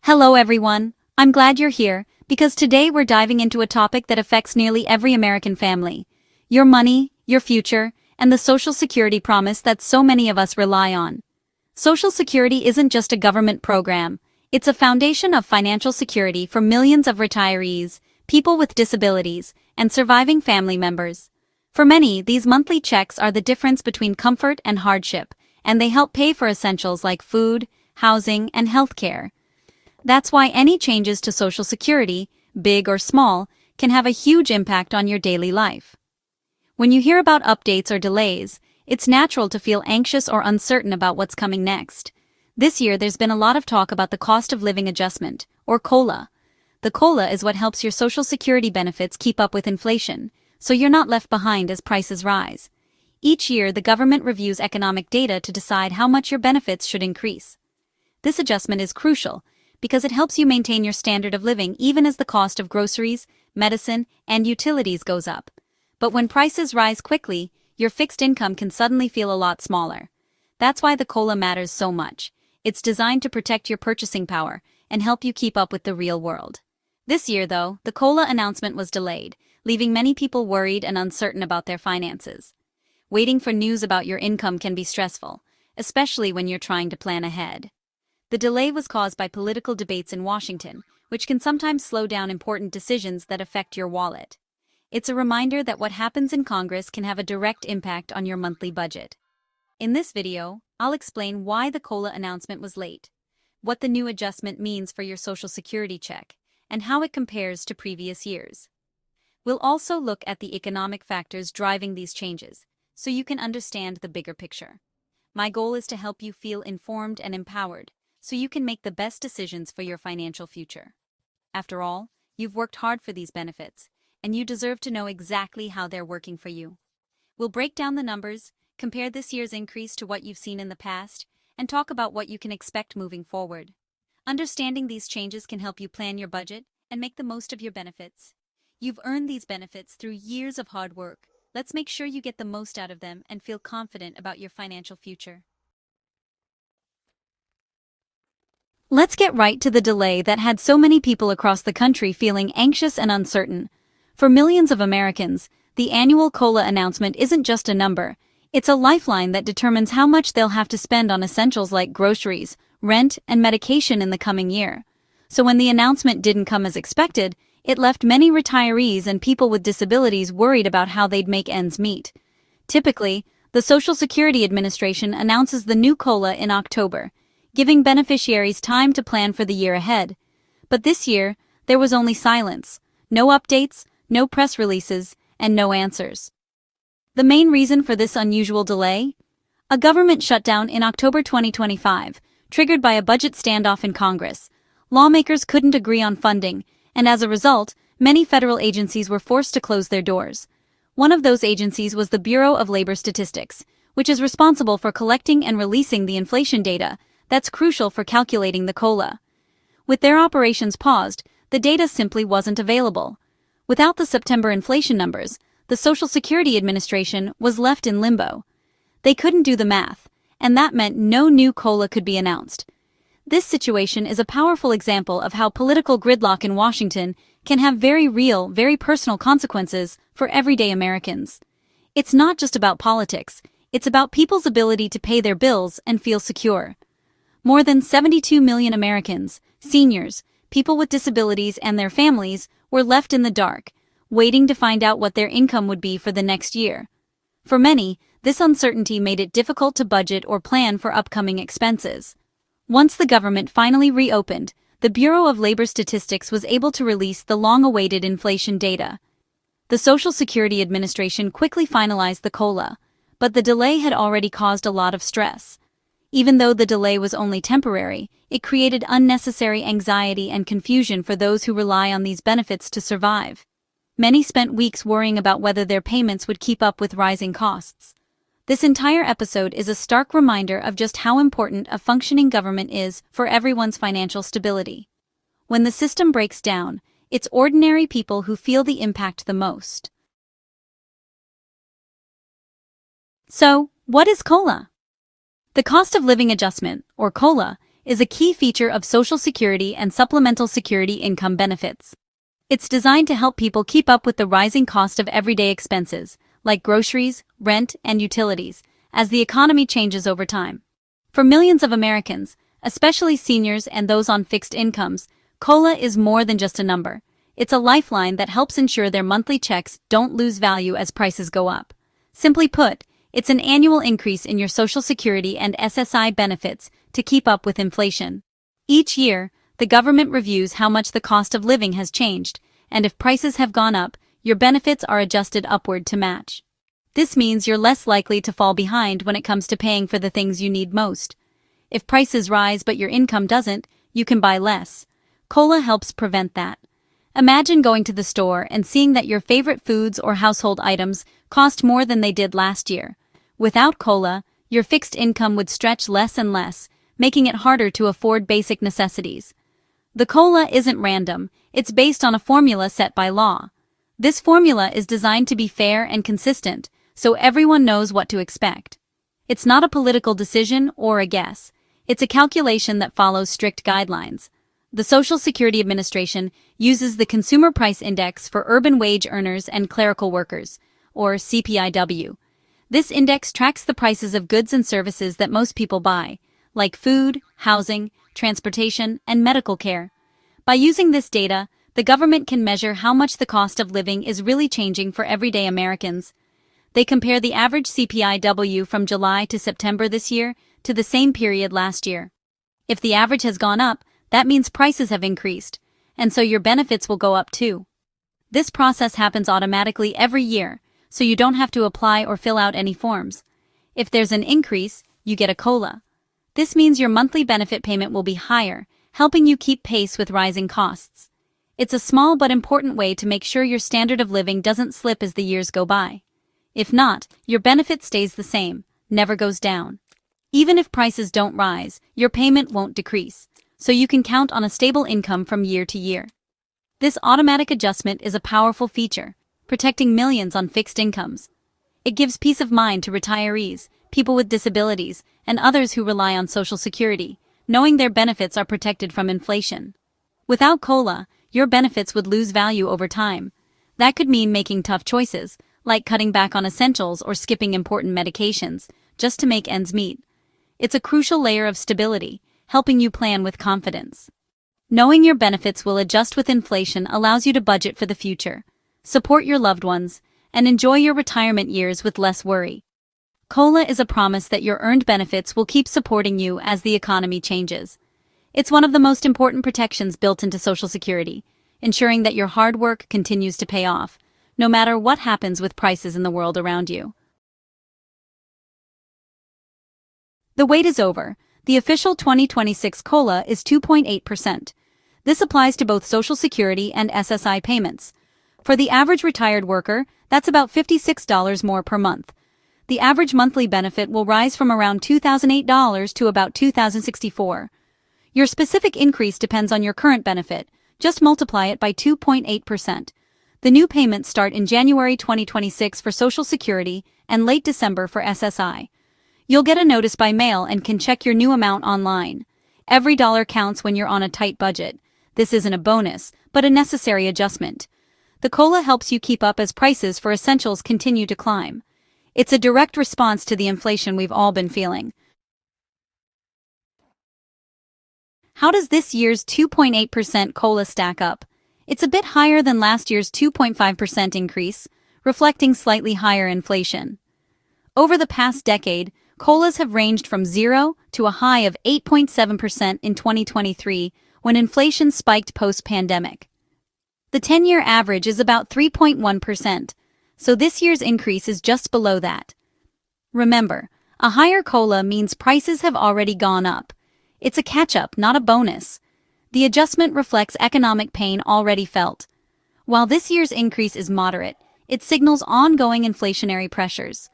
Hello everyone, I'm glad you're here, because today we're diving into a topic that affects nearly every American family. Your money, your future, and the Social Security promise that so many of us rely on. Social Security isn't just a government program, it's a foundation of financial security for millions of retirees, people with disabilities, and surviving family members. For many, these monthly checks are the difference between comfort and hardship, and they help pay for essentials like food, housing, and healthcare. That's why any changes to Social Security, big or small, can have a huge impact on your daily life. When you hear about updates or delays, it's natural to feel anxious or uncertain about what's coming next. This year there's been a lot of talk about the cost of living adjustment, or COLA. The COLA is what helps your Social Security benefits keep up with inflation, so you're not left behind as prices rise. Each year the government reviews economic data to decide how much your benefits should increase. This adjustment is crucial, because it helps you maintain your standard of living even as the cost of groceries, medicine, and utilities goes up. But when prices rise quickly, your fixed income can suddenly feel a lot smaller. That's why the COLA matters so much. It's designed to protect your purchasing power and help you keep up with the real world. This year, though, the COLA announcement was delayed, leaving many people worried and uncertain about their finances. Waiting for news about your income can be stressful, especially when you're trying to plan ahead. The delay was caused by political debates in Washington, which can sometimes slow down important decisions that affect your wallet. It's a reminder that what happens in Congress can have a direct impact on your monthly budget. In this video, I'll explain why the COLA announcement was late, what the new adjustment means for your Social Security check, and how it compares to previous years. We'll also look at the economic factors driving these changes, so you can understand the bigger picture. My goal is to help you feel informed and empowered, so you can make the best decisions for your financial future. After all, you've worked hard for these benefits, and you deserve to know exactly how they're working for you. We'll break down the numbers, compare this year's increase to what you've seen in the past, and talk about what you can expect moving forward. Understanding these changes can help you plan your budget and make the most of your benefits. You've earned these benefits through years of hard work. Let's make sure you get the most out of them and feel confident about your financial future. Let's get right to the delay that had so many people across the country feeling anxious and uncertain. For millions of Americans, the annual COLA announcement isn't just a number, it's a lifeline that determines how much they'll have to spend on essentials like groceries, rent, and medication in the coming year. So when the announcement didn't come as expected, it left many retirees and people with disabilities worried about how they'd make ends meet. Typically, the Social Security Administration announces the new COLA in October, giving beneficiaries time to plan for the year ahead. But this year, there was only silence, no updates, no press releases, and no answers. The main reason for this unusual delay? A government shutdown in October 2025, triggered by a budget standoff in Congress. Lawmakers couldn't agree on funding, and as a result, many federal agencies were forced to close their doors. One of those agencies was the Bureau of Labor Statistics, which is responsible for collecting and releasing the inflation data that's crucial for calculating the COLA. With their operations paused, the data simply wasn't available. Without the September inflation numbers, the Social Security Administration was left in limbo. They couldn't do the math, and that meant no new COLA could be announced. This situation is a powerful example of how political gridlock in Washington can have very real, very personal consequences for everyday Americans. It's not just about politics, it's about people's ability to pay their bills and feel secure. More than 72 million Americans, seniors, people with disabilities and their families were left in the dark, waiting to find out what their income would be for the next year. For many, this uncertainty made it difficult to budget or plan for upcoming expenses. Once the government finally reopened, the Bureau of Labor Statistics was able to release the long-awaited inflation data. The Social Security Administration quickly finalized the COLA, but the delay had already caused a lot of stress. Even though the delay was only temporary, it created unnecessary anxiety and confusion for those who rely on these benefits to survive. Many spent weeks worrying about whether their payments would keep up with rising costs. This entire episode is a stark reminder of just how important a functioning government is for everyone's financial stability. When the system breaks down, it's ordinary people who feel the impact the most. So, what is COLA? The cost of living adjustment, or COLA, is a key feature of Social Security and supplemental security income benefits. It's designed to help people keep up with the rising cost of everyday expenses, like groceries, rent, and utilities, as the economy changes over time. For millions of Americans, especially seniors and those on fixed incomes, COLA is more than just a number. It's a lifeline that helps ensure their monthly checks don't lose value as prices go up. Simply put, it's an annual increase in your Social Security and SSI benefits to keep up with inflation. Each year, the government reviews how much the cost of living has changed, and if prices have gone up, your benefits are adjusted upward to match. This means you're less likely to fall behind when it comes to paying for the things you need most. If prices rise but your income doesn't, you can buy less. COLA helps prevent that. Imagine going to the store and seeing that your favorite foods or household items cost more than they did last year. Without COLA, your fixed income would stretch less and less, making it harder to afford basic necessities. The COLA isn't random, it's based on a formula set by law. This formula is designed to be fair and consistent, so everyone knows what to expect. It's not a political decision or a guess. It's a calculation that follows strict guidelines. The Social Security Administration uses the Consumer Price Index for urban wage earners and clerical workers, or CPIW. This index tracks the prices of goods and services that most people buy, like food, housing, transportation, and medical care. By using this data, the government can measure how much the cost of living is really changing for everyday Americans. They compare the average CPIW from July to September this year to the same period last year. If the average has gone up, that means prices have increased, and so your benefits will go up too. This process happens automatically every year, so you don't have to apply or fill out any forms. If there's an increase, you get a COLA. This means your monthly benefit payment will be higher, helping you keep pace with rising costs. It's a small but important way to make sure your standard of living doesn't slip as the years go by. If not, your benefit stays the same, never goes down. Even if prices don't rise, your payment won't decrease, so you can count on a stable income from year to year. This automatic adjustment is a powerful feature, protecting millions on fixed incomes. It gives peace of mind to retirees, people with disabilities, and others who rely on Social Security, knowing their benefits are protected from inflation. Without COLA, your benefits would lose value over time. That could mean making tough choices, like cutting back on essentials or skipping important medications, just to make ends meet. It's a crucial layer of stability, helping you plan with confidence. Knowing your benefits will adjust with inflation allows you to budget for the future, support your loved ones, and enjoy your retirement years with less worry. COLA is a promise that your earned benefits will keep supporting you as the economy changes. It's one of the most important protections built into Social Security, ensuring that your hard work continues to pay off, no matter what happens with prices in the world around you. The wait is over. The official 2026 COLA is 2.8%. This applies to both Social Security and SSI payments. For the average retired worker, that's about $56 more per month. The average monthly benefit will rise from around $2,008 to about $2,064. Your specific increase depends on your current benefit. Just multiply it by 2.8%. The new payments start in January 2026 for Social Security and late December for SSI. You'll get a notice by mail and can check your new amount online. Every dollar counts when you're on a tight budget. This isn't a bonus, but a necessary adjustment. The COLA helps you keep up as prices for essentials continue to climb. It's a direct response to the inflation we've all been feeling. How does this year's 2.8% COLA stack up? It's a bit higher than last year's 2.5% increase, reflecting slightly higher inflation. Over the past decade, COLAs have ranged from 0 to a high of 8.7% in 2023 when inflation spiked post-pandemic. The 10-year average is about 3.1%, so this year's increase is just below that. Remember, a higher COLA means prices have already gone up. It's a catch-up, not a bonus. The adjustment reflects economic pain already felt. While this year's increase is moderate, it signals ongoing inflationary pressures.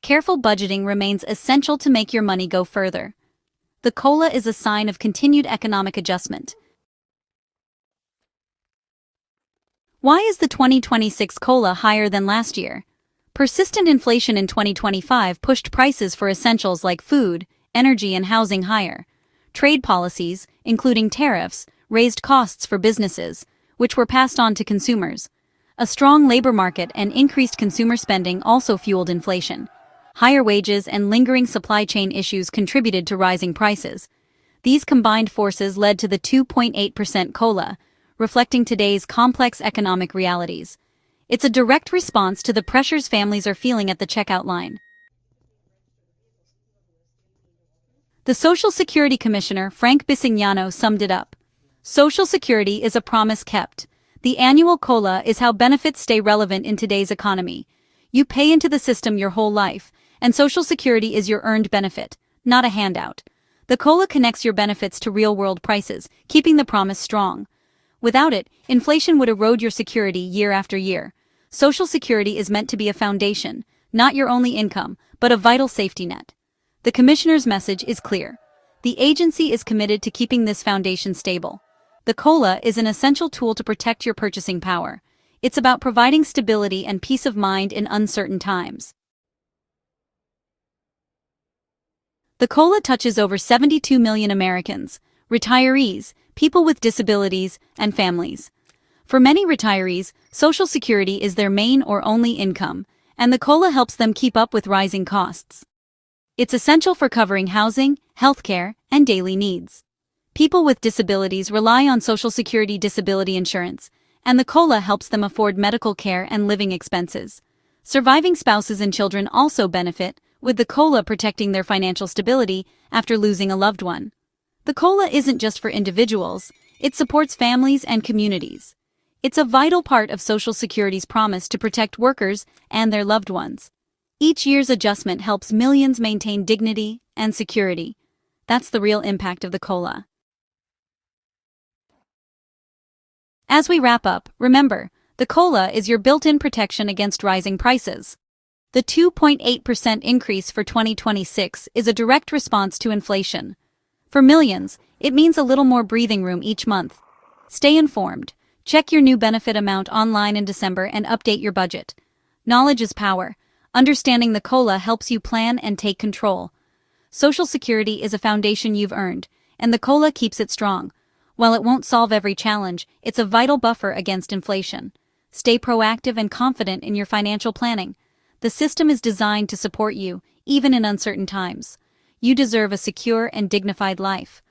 Careful budgeting remains essential to make your money go further. The COLA is a sign of continued economic adjustment. Why is the 2026 COLA higher than last year? Persistent inflation in 2025 pushed prices for essentials like food, energy, and housing higher. Trade policies, including tariffs, raised costs for businesses, which were passed on to consumers. A strong labor market and increased consumer spending also fueled inflation. Higher wages and lingering supply chain issues contributed to rising prices. These combined forces led to the 2.8% COLA, reflecting today's complex economic realities. It's a direct response to the pressures families are feeling at the checkout line. The Social Security Commissioner, Frank Bisignano, summed it up. Social Security is a promise kept. The annual COLA is how benefits stay relevant in today's economy. You pay into the system your whole life, and Social Security is your earned benefit, not a handout. The COLA connects your benefits to real-world prices, keeping the promise strong. Without it, inflation would erode your security year after year. Social Security is meant to be a foundation, not your only income, but a vital safety net. The Commissioner's message is clear. The agency is committed to keeping this foundation stable. The COLA is an essential tool to protect your purchasing power. It's about providing stability and peace of mind in uncertain times. The COLA touches over 72 million Americans, retirees, people with disabilities, and families. For many retirees, Social Security is their main or only income, and the COLA helps them keep up with rising costs. It's essential for covering housing, healthcare, and daily needs. People with disabilities rely on Social Security disability insurance, and the COLA helps them afford medical care and living expenses. Surviving spouses and children also benefit, with the COLA protecting their financial stability after losing a loved one. The COLA isn't just for individuals, it supports families and communities. It's a vital part of Social Security's promise to protect workers and their loved ones. Each year's adjustment helps millions maintain dignity and security. That's the real impact of the COLA. As we wrap up, remember, the COLA is your built-in protection against rising prices. The 2.8% increase for 2026 is a direct response to inflation. For millions, it means a little more breathing room each month. Stay informed. Check your new benefit amount online in December and update your budget. Knowledge is power. Understanding the COLA helps you plan and take control. Social Security is a foundation you've earned, and the COLA keeps it strong. While it won't solve every challenge, it's a vital buffer against inflation. Stay proactive and confident in your financial planning. The system is designed to support you, even in uncertain times. You deserve a secure and dignified life.